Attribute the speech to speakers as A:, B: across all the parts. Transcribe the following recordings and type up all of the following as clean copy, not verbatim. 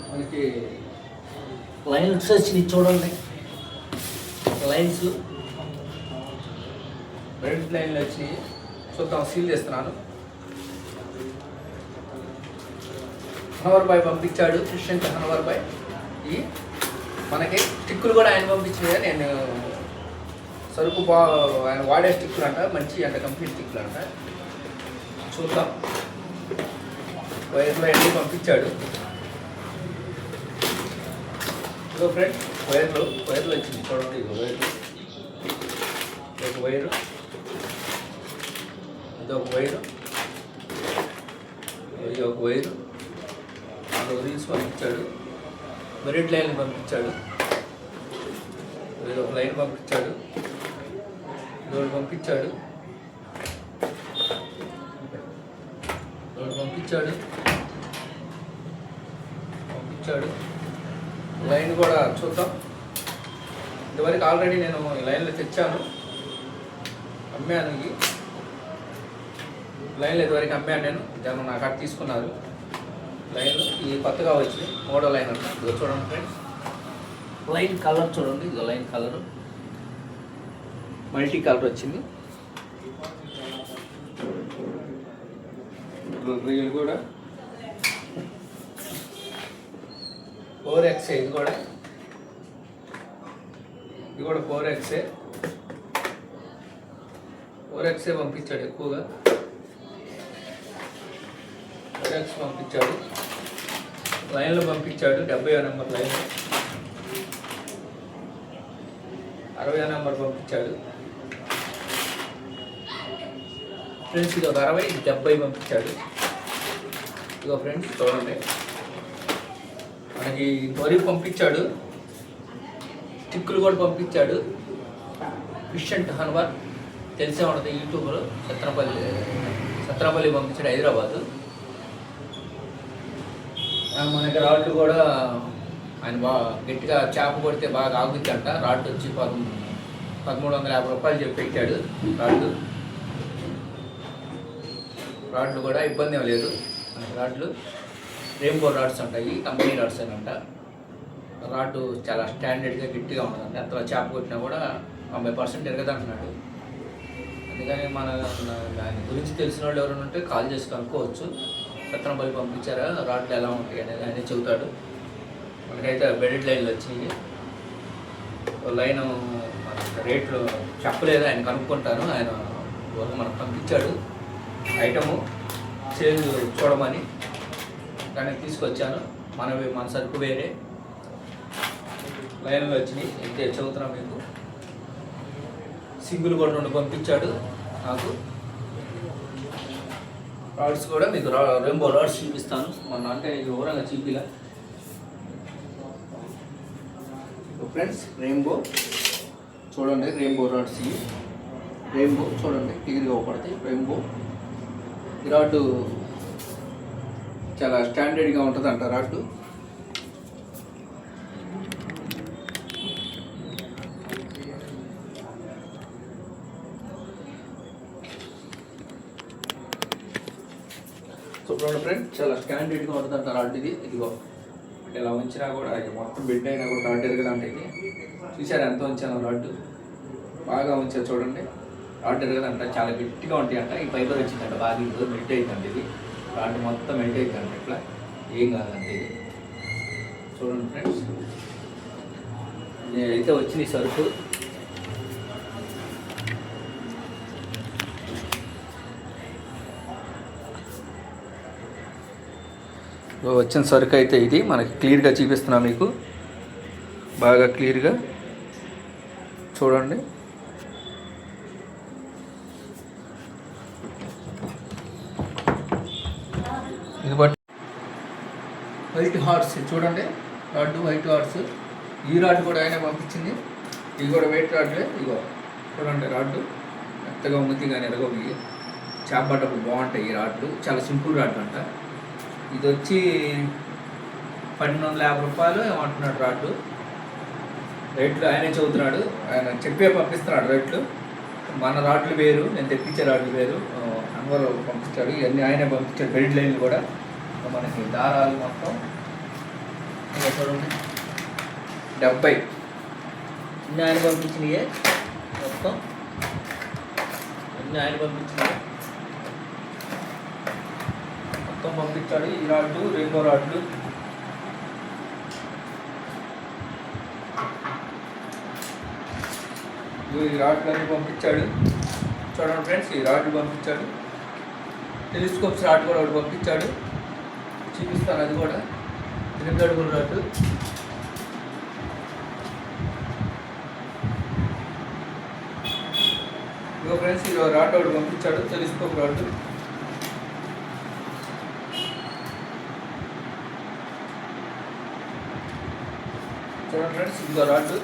A: మనకి లైన్స్ వచ్చినాయి చూడండి. లైన్స్ రెడ్ లైన్లు వచ్చినాయి. చూద్దాం, సీల్ చేస్తున్నాను. హనవర్ బాయ్ పంపించాడు, క్రిస్టియన్ హనవర్ బాయ్. ఈ మనకి స్టిక్కులు కూడా ఆయన పంపించినాయి. నేను సరుకు ఆయన వాడే స్టిక్కులు అంట, మంచి అంట, కంప్లీట్ స్టిక్కులు అంట. చూద్దాం. వైర్లో ఎన్ని పంపించాడు. ఇదో ఫ్రెండ్ వైర్లు వచ్చింది చూడండి. ఇదో వైర్లు, ఒక వైరు, ఇదొక వైరు, ఇది ఒక వైరు. రీల్స్ పంపించాడు, మెరిట్ లైన్ పంపించాడు, ఇది ఒక లైన్ పంపించాడు, రోడ్ పంపించాడు, పంపించాడు లైన్ కూడా చూద్దాం. ఇంతవరకు ఆల్రెడీ నేను ఈ లైన్లో తెచ్చాను, అమ్మాను. ఈ లైన్లో ఇదివరకు అమ్మాను నేను, జనం నాకు అక్కడ తీసుకున్నారు లైన్లు. ఈ కొత్తగా వచ్చింది, మోడల్ లైన్ అంట. ఇదిగో చూడండి ఫ్రెండ్స్, లైన్ కలర్ చూడండి. ఇదిగో లైన్ కలర్ మల్టీ కలర్ వచ్చింది. రీల్ కూడా 4X. ఇది కూడా 4X పంపించాడు. ఎక్కువగా 4X పంపించాడు. లైన్లో పంపించాడు. 70వ నెంబర్ లైన్, 60వ నెంబర్ పంపించాడు ఫ్రెండ్స్. ఇది ఒక 60, ఇది 70 పంపించాడు. ఇదిగో ఫ్రెండ్స్ చూడండి, మనకి వరి పంపించాడు, స్టిక్కులు కూడా పంపించాడు. క్రిస్టియన్ హనవర్ తెలిసే ఉంటుంది, యూట్యూబ్లో. సత్రపల్లి పంపించాడు, హైదరాబాదు. మనకి రాడ్లు కూడా ఆయన బాగా గట్టిగా చేప కొడితే బాగా ఆగుద్దంట. రాడ్ వచ్చి 1350 రూపాయలు చెప్పి పెట్టాడు. రాడ్లు కూడా ఇబ్బంది ఏం లేదు. మనకి రాడ్లు రెయిన్బో రాడ్స్ అంటాయి, కంపెనీ రాడ్స్ అంట. రాడ్ చాలా స్టాండర్డ్గా గట్టిగా ఉంటుందంట. అంతలో చేప కొట్టినా కూడా 90% ఎరగదంటున్నాడు. అందుకని దాని గురించి తెలిసిన వాళ్ళు ఎవరైనా ఉంటే కాల్ చేసి కనుక్కోవచ్చు. సత్రంపల్లి పంపించారా, రాడ్లు ఎలా ఉంటాయి అనేది ఆయన చెబుతాడు. మనకైతే బెడెడ్ లైన్లు వచ్చినాయి. లైన్ రేట్లు చెప్పలేదు, ఆయన కనుక్కుంటాను. ఆయన మనకు పంపించాడు ఐటము, సేల్ చూడమని. కానీ తీసుకొచ్చాను. మన సరుకు వేరే లైన్లు వచ్చినాయి. అయితే చెబుతున్నాం మీకు. సింగిల్ కూడా 2 పంపించాడు నాకు. రాడ్స్ కూడా మీకు రెయిన్బో రాడ్స్ చూపిస్తాను. మొన్న అంటే వివరంగా చూపిలా ఫ్రెండ్స్. రెయిన్బో చూడండి, రెయిన్బో రాడ్స్. రెయిన్బో చూడండి, క్లియర్గా పడతాయి. రెయిన్బో ఈ రాడ్డు చాలా స్టాండర్డ్గా ఉంటుంది అంట. రాడ్డు చూడండి ఫ్రెండ్, చాలా స్టాండర్డ్గా ఉంటుంది అంట రాడ్ ఇది. ఇదిగో ఇలా ఉంచినా కూడా మొత్తం బెడ్ అయినా కూడా రాడ్ ఎరగదంట. ఇది చూసారు ఎంత ఉంచాను రాడ్డు, బాగా ఉంచారు చూడండి. రాడ్ ఎరగదంట, చాలా గట్టిగా ఉంటాయి అంట. ఈ ఫైబర్ వచ్చిందంట, బాగా ఇది మెల్ట్ అవుతుందంట. ఇది రాడ్ మొత్తం మెల్ట్ అవుతుందంట. ఇట్లా ఏం కాదంటే ఇది. చూడండి ఫ్రెండ్స్, అయితే వచ్చింది సరుకు. వచ్చిన సరుకు అయితే ఇది మనకి క్లియర్గా చూపిస్తున్నా మీకు, బాగా క్లియర్గా చూడండి. ఇది బట్టి వైట్ హార్స్ చూడండి, రాడ్డు వైట్ హార్స్. ఈ రాడ్డు కూడా ఆయన పంపించింది. ఇది కూడా వైట్ రాడ్లే. ఇగో చూడండి, రాడ్డు మెత్తగా ఉంది కానీ ఎరగవి. చేప పడ్డప్పుడు బాగుంటాయి ఈ రాడ్లు. చాలా సింపుల్ రాడ్లు అంట. ఇది వచ్చి 1250 రూపాయలు ఏమంటున్నాడు రాడ్డు. రేట్లు ఆయనే చదువుతున్నాడు, ఆయన చెప్పే పంపిస్తున్నాడు రేట్లు. మన రాడ్లు వేరు, నేను తెప్పించే రాడ్లు వేరు. అన్వర్ పంపించాడు, ఇవన్నీ ఆయనే పంపించాడు. బెల్ట్ లైన్లు కూడా మనకి దారాలు మొత్తం చూడండి 70 అన్నీ ఆయన పంపించినయే మొత్తం అన్నీ ఆయన పంపించినవి మొత్తం పంపించాడు. ఈ రాడ్లు రెయిన్బో రాడ్లు ఈ రాడ్లు అన్నీ పంపించాడు. చూడండి ఫ్రెండ్స్, ఈ రాడ్లు పంపించాడు. టెలిస్కోప్స్ రాడ్ కూడా ఒకటి పంపించాడు, చూపిస్తాను. అది కూడా 8 అడుగుల రాడ్డు. ఇగో ఫ్రెండ్స్, ఇది రాడ్ ఒకటి పంపించాడు, టెలిస్కోప్ రాడ్డు. చూడండి ఫ్రెండ్స్, ఇదిగో రాడ్లు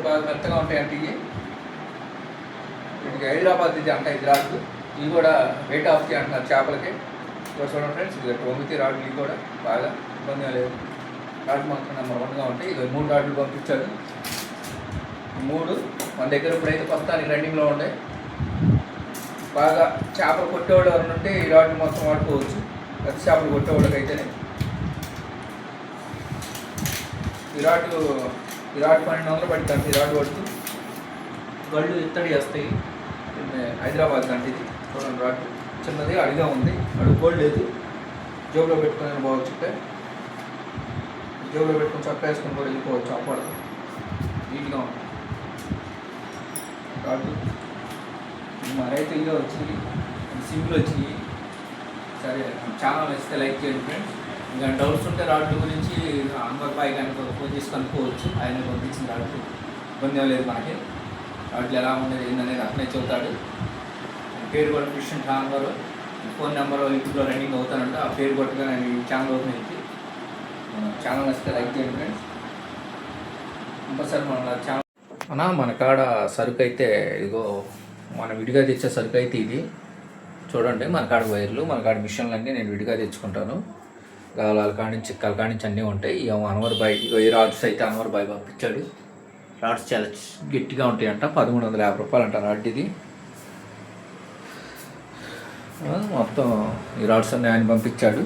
A: బాగా మెత్తగా ఉంటాయి అంటే వీటికి హైదరాబాద్ ఇది అంట. ఇది రాడ్లు ఇవి కూడా వెయిట్ ఆఫ్ అంటున్నారు చేపలకి. ఇక చూడండి ఫ్రెండ్స్, ఇది వంగితే రాడ్లు ఇవి కూడా బాగా ఇబ్బందిగా లేదు. రాడ్లు మాత్రం నెంబర్ 1గా ఉంటాయి. ఇక 3 రాడ్లు పంపించాడు. 3 మన దగ్గర ఇప్పుడైతే ప్రస్తుతానికి రన్నింగ్లో ఉండే. బాగా చేపలు కొట్టేవాళ్ళు ఎవరైనా ఉంటే ఈ రాడ్లు మొత్తం వాడుకోవచ్చు. పెద్ద చేపలు కొట్టేవాళ్ళకి అయితేనే. ఈ రాడ్ 1200 పడుతుంది. ఈ రాడ్ పడుతూ గళ్ళు ఇత్తడి వేస్తాయి. హైదరాబాద్ కంటే ఇది చూడండి, రాడ్ చిన్నది అడిగా ఉంది, అడుగుకోడు లేదు. జోబులో పెట్టుకుని పోవచ్చు. జోబులో పెట్టుకుని చక్క వేసుకొని కూడా వెళ్ళిపోవచ్చు. అప్పుడు నీట్గా ఉంటుంది రాడ్లు. మరైతే ఇల్లు వచ్చింది, సింపుల్ వచ్చినాయి. సరే, ఛానల్ నచ్చితే లైక్ చేయండి ఫ్రెండ్స్. ఇంకా డౌట్స్ ఉంటే రాడ్ల గురించి అన్వర్ బాయ్ కానీ ఫోన్ చేసి కనుక్కోవచ్చు. ఆయన పంపించిన రాడ్లు ఇబ్బంది లేదు మనకి. రాడ్లు ఎలా ఉండేది ఏందనేది అట్లనే చెబుతాడు. పేరు కూడా క్రిస్టియన్ అన్వర్. ఫోన్ నెంబర్ యూట్యూబ్లో రన్నింగ్ అవుతానంట. ఆ పేరు కొట్టుగా నేను ఈ ఛానల్ ఓపెన్ అయింది. ఛానల్ నచ్చితే లైక్ చేయండి ఫ్రెండ్స్. ఇంకోసారి మన కాడ సరుకు అయితే ఇదిగో, మన విడిగా తెచ్చే సరుకు అయితే ఇది చూడండి. మన కాడ వైర్లు, మన కాడ మిషన్లు అన్నీ నేను విడిగా తెచ్చుకుంటాను. గాలాల కానించి కలకానించి అన్నీ ఉంటాయి. ఇక అన్వర్ బాయ్ ఈ రాడ్స్ అయితే అన్వర్ బాయ్ పంపించాడు. రాడ్స్ చాలా గట్టిగా ఉంటాయి అంట. 1350 రూపాయలు అంట రాడ్ ఇది. మొత్తం ఈ రాడ్స్ అన్నీ ఆయన పంపించాడు.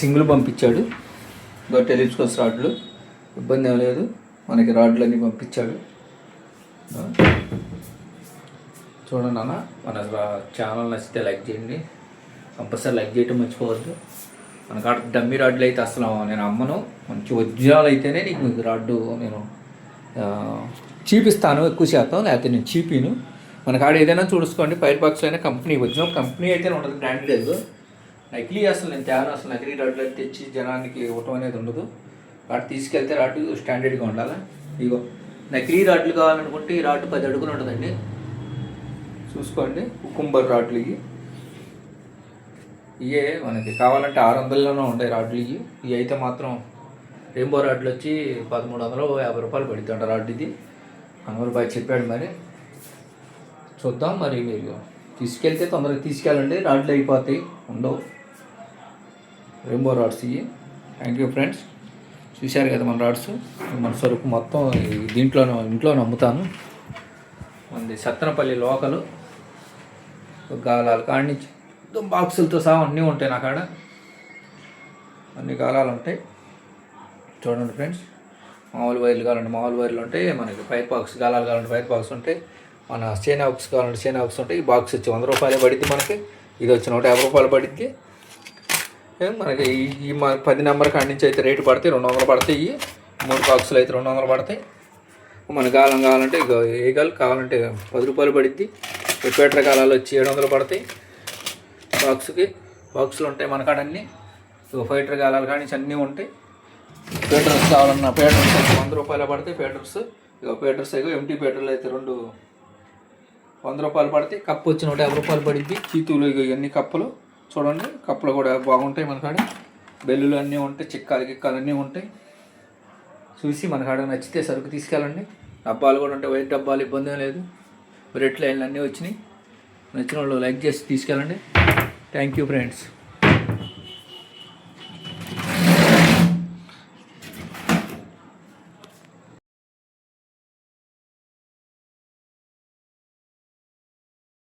A: సింగిల్ పంపించాడు. టెలిస్కోప్స్ రాడ్లు ఇబ్బంది ఏం లేదు. మనకి రాడ్లు అన్నీ పంపించాడు. చూడండి అన్న, మన ఛానల్ నచ్చితే లైక్ చేయండి. కంపల్సరీ లైక్ చేయటం మర్చిపోవద్దు. మన కాడ డమ్మీ రాడ్లు అయితే అసలు నేను అమ్మను. మంచి ఒరిజినల్ అయితేనే నీకు రాడ్డు నేను చూపిస్తాను ఎక్కువ శాతం, లేకపోతే నేను చీపీను. మన కాడ ఏదైనా చూసుకోండి. ఫైర్ బాక్స్ అయినా కంపెనీ, ఒరిజినల్ కంపెనీ అయితేనే ఉండదు, బ్రాండ్ లేదు. నకిలీ అసలు నేను తేను. అసలు నకిలీ రాడ్లు అయితే తెచ్చి జనానికి ఇవ్వటం అనేది ఉండదు. రాడ్ తీసుకెళ్తే రాడ్డు స్టాండర్డ్గా ఉండాలి. ఇగో నకిలీ రాడ్లు కావాలనుకుంటే ఈ రాడ్డు 10 అడుగులు ఉంటుందండి. చూసుకోండి, కుకుంబర్ రాడ్లు ఇవే మనకి కావాలంటే 600లోనే ఉంటాయి రాడ్లు. ఇవి అయితే మాత్రం రెయిన్బో రాడ్లు వచ్చి 1350 రూపాయలు పడుతుంట రాడ్. ఇది అన్వర్ బాయ్ చెప్పాడు. మరి చూద్దాం. మరి మీరు తీసుకెళ్తే తొందరగా తీసుకెళ్ళండి, రాడ్లు అయిపోతాయి, ఉండవు. రెయిన్బో రాడ్స్ ఇవి. Thank you friends. చూశారు కదా మన రాడ్స్. మన సరుకు మొత్తం ఇంట్లోనే అమ్ముతాను. మనది సత్తెనపల్లి లోకలు. గాలాలు కాడినుంచి బాక్సులతో సహా అన్నీ ఉంటాయి నా కాడ. అన్ని గాలాలు ఉంటాయి. చూడండి ఫ్రెండ్స్, మామూలు వైర్లు కావాలంటే మామూలు వైర్లు ఉంటాయి. మనకి ఫైర్ బాక్స్ గాలాలు కావాలంటే ఫైర్ బాక్స్ ఉంటాయి. మన చైనా బాక్స్ కావాలంటే చైనా బాక్స్ ఉంటాయి. ఈ బాక్స్ వచ్చి 100 రూపాయలే పడుద్ది మనకి. ఇది వచ్చి 150 రూపాయలు పడుద్ది. మనకి ఈ 10 నెంబర్ కాడి నుంచి అయితే రేటు పడతాయి, 200 పడతాయి. 3 బాక్సులు అయితే 200 పడతాయి. మన గాలం కావాలంటే ఏ గాలు కావాలంటే 10 రూపాయలు పడుద్ది. రిపేటర్ గాలాలు వచ్చి 700 పడతాయి. బాక్సులు ఉంటాయి మన కాడ అన్నీ. ఫైటర్ గాలాలు కానీ అన్నీ ఉంటాయి. పేటర్స్ కావాలన్నా పేటర్స్ 100 రూపాయలు పడతాయి. పేటర్స్ పేటర్స్ ఎంటీ పేటర్లు అయితే 2 100 రూపాయలు పడతాయి. కప్పు వచ్చి 150 రూపాయలు పడిద్ది. చీతులు ఇవన్నీ కప్పులు చూడండి. కప్పులు కూడా బాగుంటాయి మన కాడ. బెల్లులు అన్నీ ఉంటాయి, చిక్కాలు అన్నీ ఉంటాయి. చూసి మన కాడ నచ్చితే సరుకు తీసుకెళ్ళండి. డబ్బాలు కూడా ఉంటాయి, వైట్ డబ్బాలు, ఇబ్బంది లేదు. బ్రెడ్ లైన్లు అన్నీ వచ్చినాయి. నచ్చిన వాళ్ళు లైక్ చేసి తీసుకెళ్ళండి. Thank you friends.